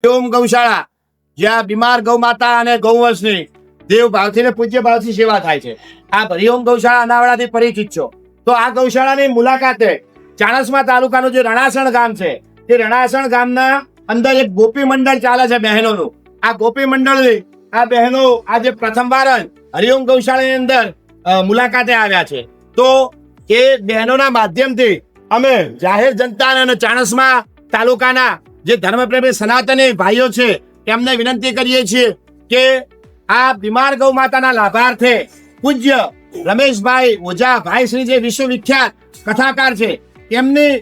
ઓમ ગૌશાળા, જ્યાં બીમાર ગૌ માતા અને ગૌવંશની દેવ ભાવથી ને પૂજ્ય ભાવથી સેવા થાય છે. આ હરિઓમ ગૌશાળા અનાવડાથી પરિચિત છો. તો આ ગૌશાળાની મુલાકાતે ચાણસ્મા તાલુકાનું જે રણાસણ ગામ છે, તે રણાસણ ગામના અંદર એક ગોપી મંડળ ચાલે છે બહેનોનું. આ ગોપી મંડળની આ બહેનો આજે પ્રથમવાર જ હરિઓમ ગૌશાળાની અંદર મુલાકાતે આવ્યા છે. તો એ બહેનોના માધ્યમથી અમે જાહેર જનતાને અને ચાણસ્મા તાલુકાના જે ધર્મપ્રેમી સનાતની ભાઈઓ છે એમને વિનંતી કરીએ છીએ કે આ બીમાર ગૌ માતાના લાભાર્થે પૂજ્ય રમેશભાઈ ઓઝા ભાઈ શ્રી જે વિશ્વવિખ્યાત કથાકાર છે, એમની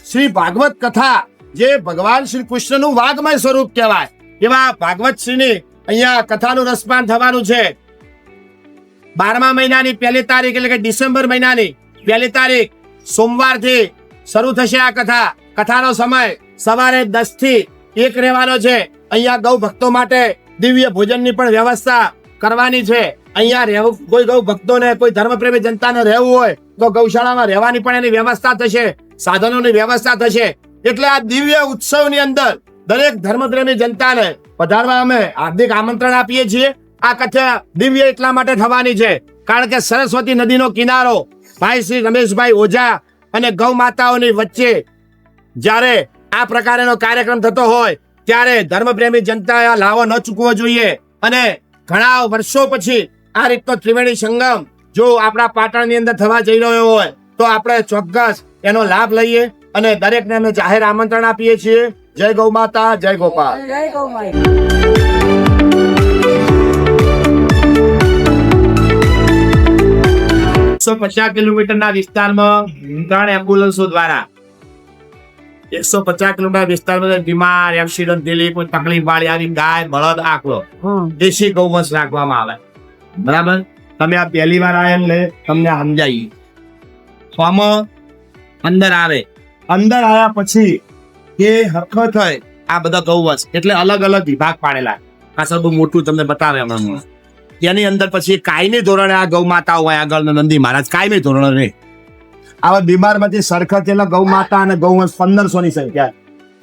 શ્રી ભાગવત કથા જે ભગવાન શ્રી કૃષ્ણનું વાગ્મય સ્વરૂપ કહેવાય એવા ભાગવત શ્રીની અહીંયા કથાનું રસપાન થવાનું છે. 12મા મહિનાની 1લી તારીખ એટલે કે ડિસેમ્બર મહિનાની 1લી તારીખ સોમવારથી શરૂ થશે આ કથા. કથાનો સમય સવારે 10 થી 1 રહેવાનો છે. અહીંયા ગૌ ભક્તો માટે દિવ્ય ભોજનની પણ વ્યવસ્થા કરવાની છે. અહીંયા રહેવું, કોઈ ગૌ ભક્તોને, કોઈ ધર્મપ્રેમી જનતાને રહેવું હોય તો ગૌશાળામાં રહેવાની પણ એની વ્યવસ્થા થશે, સાધનોની વ્યવસ્થા થશે. એટલે આ દિવ્ય ઉત્સવની અંદર દરેક ધર્મપ્રેમી જનતાને પધારવા અમે હાર્દિક આમંત્રણ આપીએ છીએ. આ કથા દિવ્ય એટલા માટે થવાની છે કારણ કે સરસ્વતી નદીનો કિનારો ભાઈ શ્રી રમેશભાઈ ઓઝા અને ગૌ માતાઓની વચ્ચે જ્યારે આ પ્રકારનો કાર્યક્રમ થતો હોય ત્યારે ધર્મપ્રેમી જનતાએ લાવો ન ચૂકવો જોઈએ. અને ઘણા વર્ષો પછી આ રીતનો ત્રિવેણી સંગમ જો આપણા પાટણની અંદર થવા જઈ રહ્યો હોય તો આપણે ચોક્કસ એનો લાભ લઈએ અને દરેકને અમે જાહેર આમંત્રણ આપીએ છીએ. જય ગૌ માતા, જય ગોપાલ. જય ગૌ માતા. 150 કિલોમીટરના વિસ્તારમાં 3 એમ્બ્યુલન્સો દ્વારા 150 કિલોમીટર વિસ્તારમાં બીમાર, એક્સિડન્ટ થયેલી, કોઈ તકલીફ વાળી આવી ગાય, બળદ, આકડો, દેશી ગૌવંશ રાખવામાં આવે. બરાબર? તમે આ પહેલી વાર આયા એટલે તમને સમજાવી. આમાં અંદર આવે, અંદર આવ્યા પછી એ હરખો થાય આ બધા ગૌવંશ એટલે અલગ અલગ વિભાગ પાડેલા. આ સર બહુ મોટું તમને બતાવે હમણાં. તેની અંદર પછી કાયમી ધોરણે આ ગૌ માતા હોય આગળ નંદી મહારાજ કાયમી ધોરણે રહે. આવા બીમારમાંથી સરખતેલા ગૌ માતા અને ગૌવંશ 1500 ની સંખ્યા.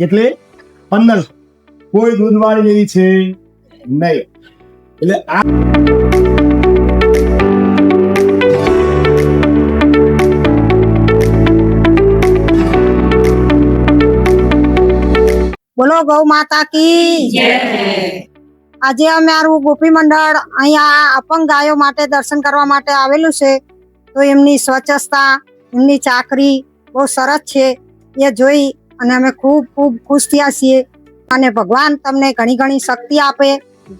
એટલે 1500. કોઈ દૂધવાળી જેવી છે નહીં. એટલે આ બોલો ગૌ માતા કી જય. આજે અમારું ગોપી મંડળ અહીંયા અપંગ ગાયો માટે દર્શન કરવા માટે આવેલું છે. તો એમની સ્વચ્છતા, એમની ચાકરી બહુ સરસ છે. એ જોઈ અને અમે ખૂબ ખૂબ ખુશ થયા છીએ. અને ભગવાન તમને ઘણી ઘણી શક્તિ આપે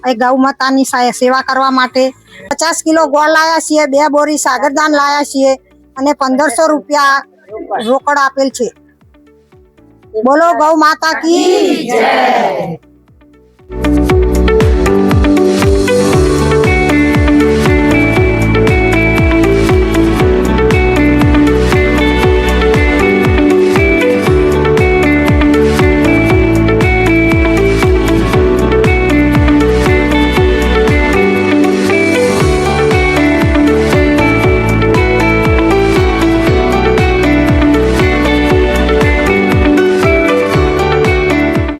એ ગૌ માતાની સેવા કરવા માટે. 50 કિલો ગોળ લાયા છીએ, 2 બોરી સાગરદાન લાયા છીએ અને 1500 રૂપિયા રોકડ આપેલ છે. બોલો ગૌ માતા કી જય.